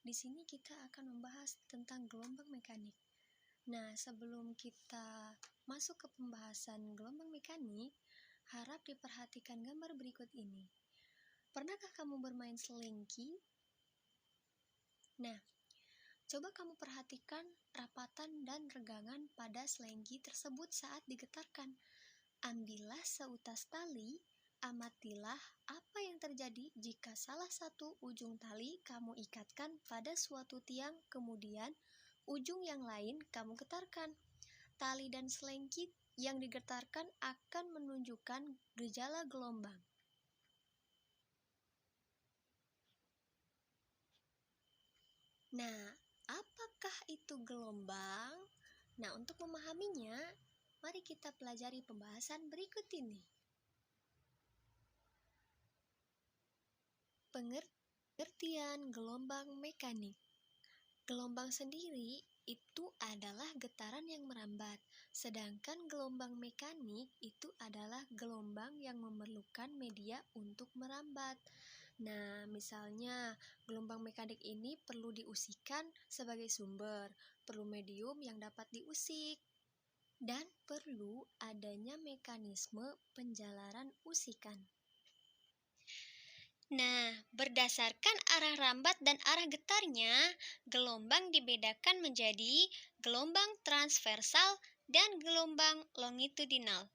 Di sini kita akan membahas tentang gelombang mekanik. Nah, sebelum kita masuk ke pembahasan gelombang mekanik, harap diperhatikan gambar berikut ini. Pernahkah kamu bermain selengki? Nah, coba kamu perhatikan rapatan dan regangan pada selengki tersebut saat digetarkan. Ambillah seutas tali, amatilah apa yang terjadi jika salah satu ujung tali kamu ikatkan pada suatu tiang, kemudian ujung yang lain kamu getarkan. Tali dan selengki yang digetarkan akan menunjukkan gejala gelombang. Nah, apakah itu gelombang? Nah, untuk memahaminya, mari kita pelajari pembahasan berikut ini. Pengertian gelombang mekanik. Gelombang sendiri itu adalah getaran yang merambat, sedangkan gelombang mekanik itu adalah gelombang yang memerlukan media untuk merambat. Nah, misalnya gelombang mekanik ini perlu diusikan sebagai sumber, perlu medium yang dapat diusik, dan perlu adanya mekanisme penjalaran usikan. Nah, berdasarkan arah rambat dan arah getarnya, gelombang dibedakan menjadi gelombang transversal dan gelombang longitudinal.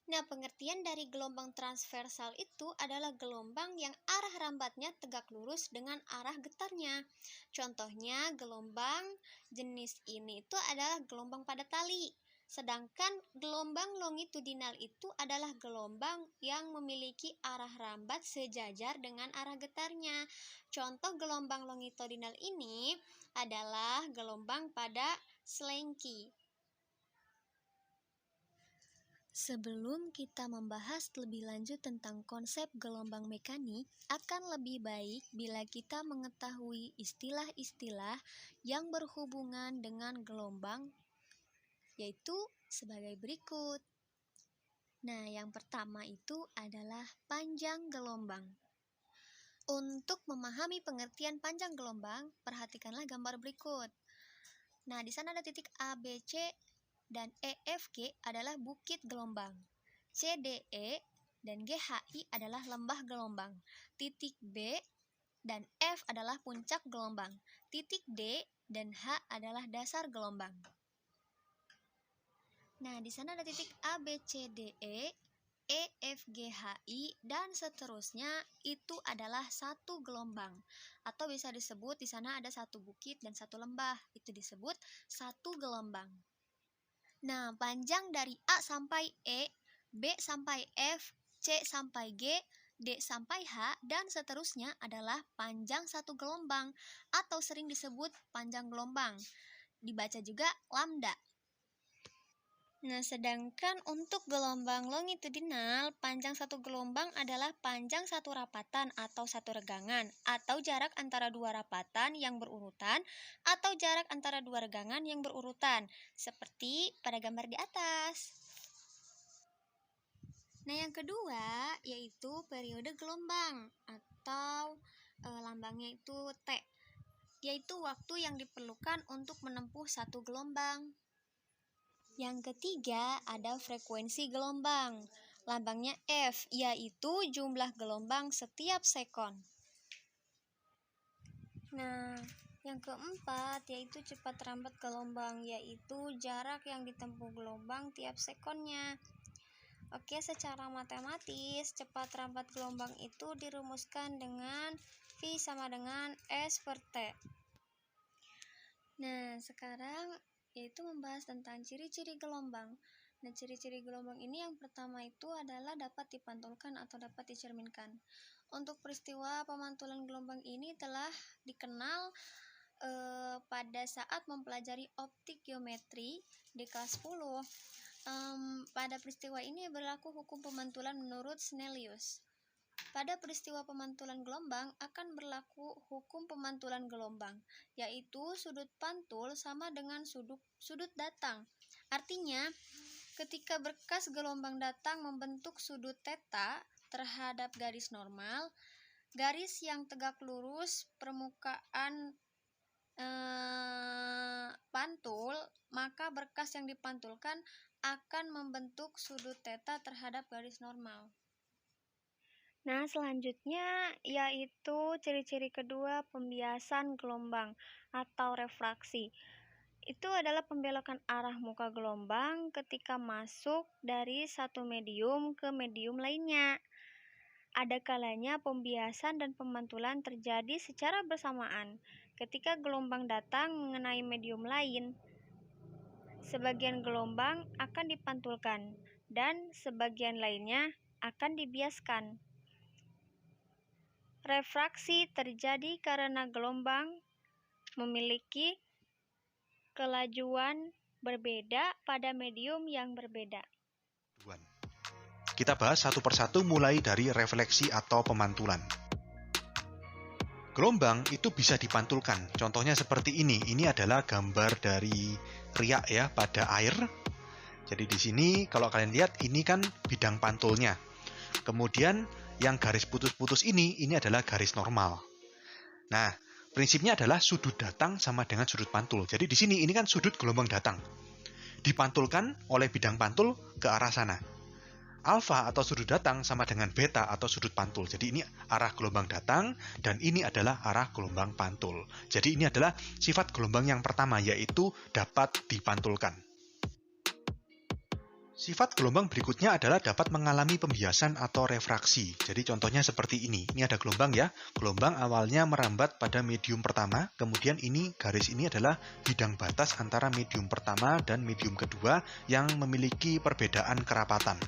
Nah, pengertian dari gelombang transversal itu adalah gelombang yang arah rambatnya tegak lurus dengan arah getarnya. Contohnya, gelombang jenis ini itu adalah gelombang pada tali. Sedangkan gelombang longitudinal itu adalah gelombang yang memiliki arah rambat sejajar dengan arah getarnya. Contoh gelombang longitudinal ini adalah gelombang pada selengki. Sebelum kita membahas lebih lanjut tentang konsep gelombang mekanik, akan lebih baik bila kita mengetahui istilah-istilah yang berhubungan dengan gelombang, yaitu sebagai berikut. Nah, yang pertama itu adalah panjang gelombang. Untuk memahami pengertian panjang gelombang, perhatikanlah gambar berikut. Nah, di sana ada titik A, B, C, dan EFG adalah bukit gelombang. CDE dan GHI adalah lembah gelombang. Titik B dan F adalah puncak gelombang. Titik D dan H adalah dasar gelombang. Nah, di sana ada titik A, B, C, D, E, F, G, H, I, dan seterusnya itu adalah satu gelombang. Atau bisa disebut di sana ada satu bukit dan satu lembah. Itu disebut satu gelombang. Nah, panjang dari A sampai E, B sampai F, C sampai G, D sampai H, dan seterusnya adalah panjang satu gelombang atau sering disebut panjang gelombang. Dibaca juga lambda. Nah, sedangkan untuk gelombang longitudinal, panjang satu gelombang adalah panjang satu rapatan atau satu regangan, atau jarak antara dua rapatan yang berurutan, atau jarak antara dua regangan yang berurutan, seperti pada gambar di atas. Nah, yang kedua yaitu periode gelombang, atau lambangnya itu T, yaitu waktu yang diperlukan untuk menempuh satu gelombang. Yang ketiga ada frekuensi gelombang, lambangnya F, yaitu jumlah gelombang setiap sekon. Nah, yang keempat yaitu cepat rambat gelombang, yaitu jarak yang ditempuh gelombang tiap sekonnya. Oke, secara matematis, cepat rambat gelombang itu dirumuskan dengan V sama dengan S per T. Nah, sekarang yaitu membahas tentang ciri-ciri gelombang. Nah, ciri-ciri gelombang ini yang pertama itu adalah dapat dipantulkan atau dapat dicerminkan. Untuk peristiwa pemantulan gelombang ini telah dikenal pada saat mempelajari optik geometri di kelas 10. Pada peristiwa ini berlaku hukum pemantulan menurut Snellius. Pada peristiwa pemantulan gelombang akan berlaku hukum pemantulan gelombang, yaitu sudut pantul sama dengan sudut datang. Artinya, ketika berkas gelombang datang membentuk sudut theta terhadap garis normal, garis yang tegak lurus permukaan pantul, maka berkas yang dipantulkan akan membentuk sudut theta terhadap garis normal. Nah, selanjutnya yaitu ciri-ciri kedua pembiasan gelombang atau refraksi. Itu adalah pembelokan arah muka gelombang ketika masuk dari satu medium ke medium lainnya. Ada kalanya pembiasan dan pemantulan terjadi secara bersamaan ketika gelombang datang mengenai medium lain. Sebagian gelombang akan dipantulkan dan sebagian lainnya akan dibiaskan. Refraksi terjadi karena gelombang memiliki kelajuan berbeda pada medium yang berbeda. Kita bahas satu persatu mulai dari refleksi atau pemantulan. Gelombang itu bisa dipantulkan. Contohnya seperti ini. Ini adalah gambar dari riak ya pada air. Jadi di sini kalau kalian lihat ini kan bidang pantulnya. Kemudian yang garis putus-putus ini adalah garis normal. Nah, prinsipnya adalah sudut datang sama dengan sudut pantul. Jadi di sini ini kan sudut gelombang datang. Dipantulkan oleh bidang pantul ke arah sana. Alfa atau sudut datang sama dengan beta atau sudut pantul. Jadi ini arah gelombang datang dan ini adalah arah gelombang pantul. Jadi ini adalah sifat gelombang yang pertama yaitu dapat dipantulkan. Sifat gelombang berikutnya adalah dapat mengalami pembiasan atau refraksi. Jadi contohnya seperti ini. Ini ada gelombang ya. Gelombang awalnya merambat pada medium pertama, kemudian ini garis ini adalah bidang batas antara medium pertama dan medium kedua yang memiliki perbedaan kerapatan.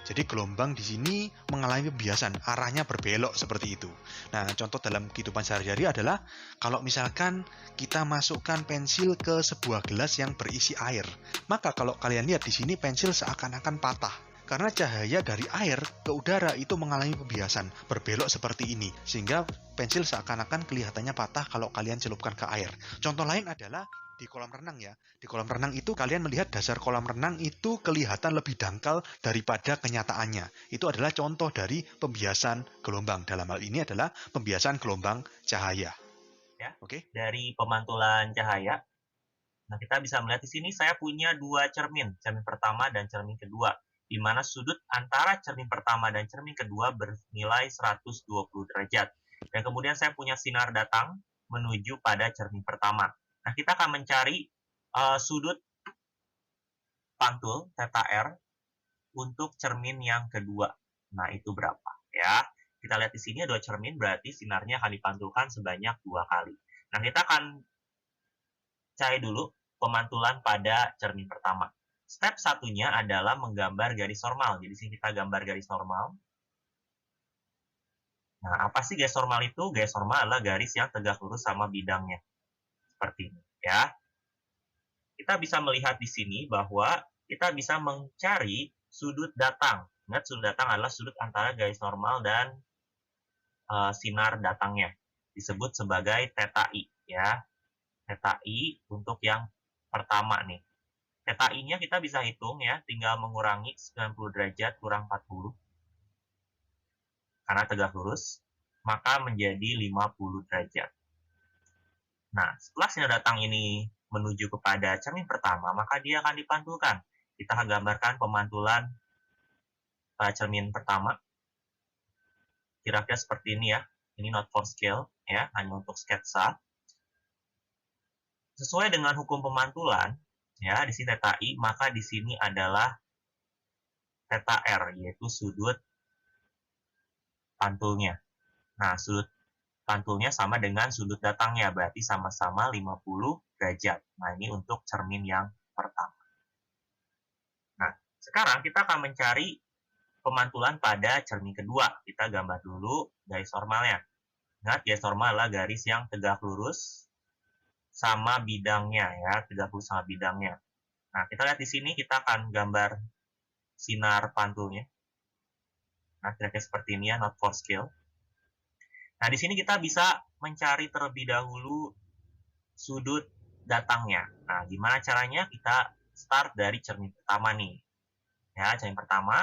Jadi gelombang di sini mengalami pembiasan, arahnya berbelok seperti itu. Nah, contoh dalam kehidupan sehari-hari adalah kalau misalkan kita masukkan pensil ke sebuah gelas yang berisi air, maka kalau kalian lihat di sini pensil seakan-akan patah. Karena cahaya dari air ke udara itu mengalami pembiasan, berbelok seperti ini, sehingga pensil seakan-akan kelihatannya patah kalau kalian celupkan ke air. Contoh lain adalah di kolam renang ya. Di kolam renang itu kalian melihat dasar kolam renang itu kelihatan lebih dangkal daripada kenyataannya. Itu adalah contoh dari pembiasan gelombang. Dalam hal ini adalah pembiasan gelombang cahaya. Ya, dari pemantulan cahaya. Nah, kita bisa melihat di sini saya punya dua cermin pertama dan cermin kedua, di mana sudut antara cermin pertama dan cermin kedua bernilai 120 derajat. Dan kemudian saya punya sinar datang menuju pada cermin pertama. Nah, kita akan mencari sudut pantul theta R untuk cermin yang kedua. Nah, itu berapa ya? Kita lihat di sini ada dua cermin, berarti sinarnya akan dipantulkan sebanyak 2 kali. Nah, kita akan cari dulu pemantulan pada cermin pertama. Step satunya adalah menggambar garis normal. Jadi, di sini kita gambar garis normal. Nah, apa sih garis normal itu? Garis normal adalah garis yang tegak lurus sama bidangnya. Seperti ini, ya. Kita bisa melihat di sini bahwa kita bisa mencari sudut datang. Ingat, sudut datang adalah sudut antara garis normal dan sinar datangnya. Disebut sebagai theta I, ya. Theta I untuk yang pertama nih. Theta I-nya kita bisa hitung ya, tinggal mengurangi 90 derajat kurang 40. Karena tegak lurus, maka menjadi 50 derajat. Nah, setelah sinar datang ini menuju kepada cermin pertama, maka dia akan dipantulkan. Kita akan gambarkan pemantulan pada cermin pertama. Kira-kira seperti ini ya. Ini not for scale, ya, hanya untuk sketsa. Sesuai dengan hukum pemantulan, ya, di sini theta I, maka di sini adalah theta R, yaitu sudut pantulnya. Nah, sudut pantulnya sama dengan sudut datangnya, berarti sama-sama 50 derajat. Nah, ini untuk cermin yang pertama. Nah, sekarang kita akan mencari pemantulan pada cermin kedua. Kita gambar dulu garis normalnya. Ingat, garis normal adalah garis yang tegak lurus sama bidangnya, ya, tegak lurus sama bidangnya. Nah, kita lihat di sini, kita akan gambar sinar pantulnya. Nah, kira-kira seperti ini ya, not for scale. Nah, di sini kita bisa mencari terlebih dahulu sudut datangnya. Nah, gimana caranya? Kita start dari cermin pertama nih. Ya, cermin pertama.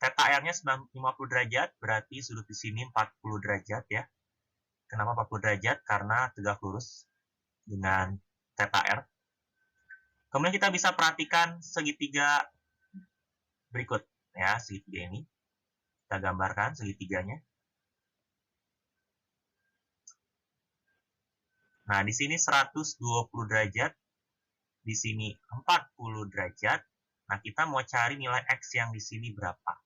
Theta R-nya 50 derajat, berarti sudut di sini 40 derajat ya. Kenapa 40 derajat? Karena tegak lurus dengan theta R. Kemudian kita bisa perhatikan segitiga berikut ya, segitiga ini. Kita gambarkan segitiganya. Nah, di sini 120 derajat, di sini 40 derajat. Nah, kita mau cari nilai X yang di sini berapa.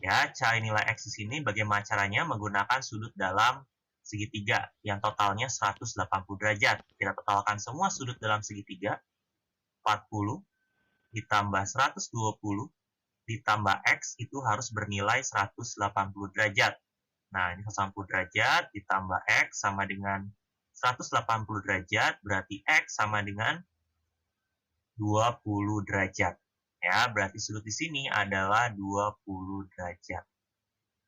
Ya, cari nilai X di sini bagaimana caranya? Menggunakan sudut dalam segitiga yang totalnya 180 derajat. Kita totalkan semua sudut dalam segitiga. 40 ditambah 120 ditambah X itu harus bernilai 180 derajat. Nah, ini 180 derajat ditambah X sama dengan 180 derajat, berarti X sama dengan 20 derajat. Ya, berarti sudut di sini adalah 20 derajat.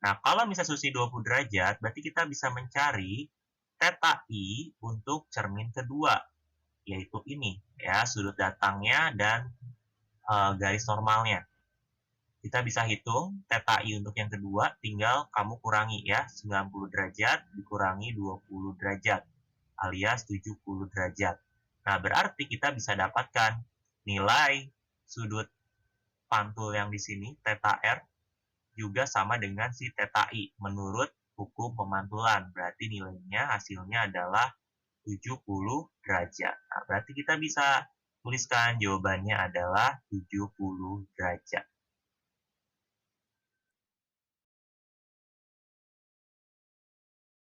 Nah, kalau misalnya sudut sini 20 derajat, berarti kita bisa mencari theta I untuk cermin kedua, yaitu ini, ya, sudut datangnya dan garis normalnya. Kita bisa hitung theta I untuk yang kedua, tinggal kamu kurangi ya, 90 derajat dikurangi 20 derajat, alias 70 derajat. Nah, berarti kita bisa dapatkan nilai sudut pantul yang di sini, theta R, juga sama dengan si theta I menurut hukum pemantulan. Berarti nilainya, hasilnya adalah 70 derajat. Nah, berarti kita bisa tuliskan jawabannya adalah 70 derajat.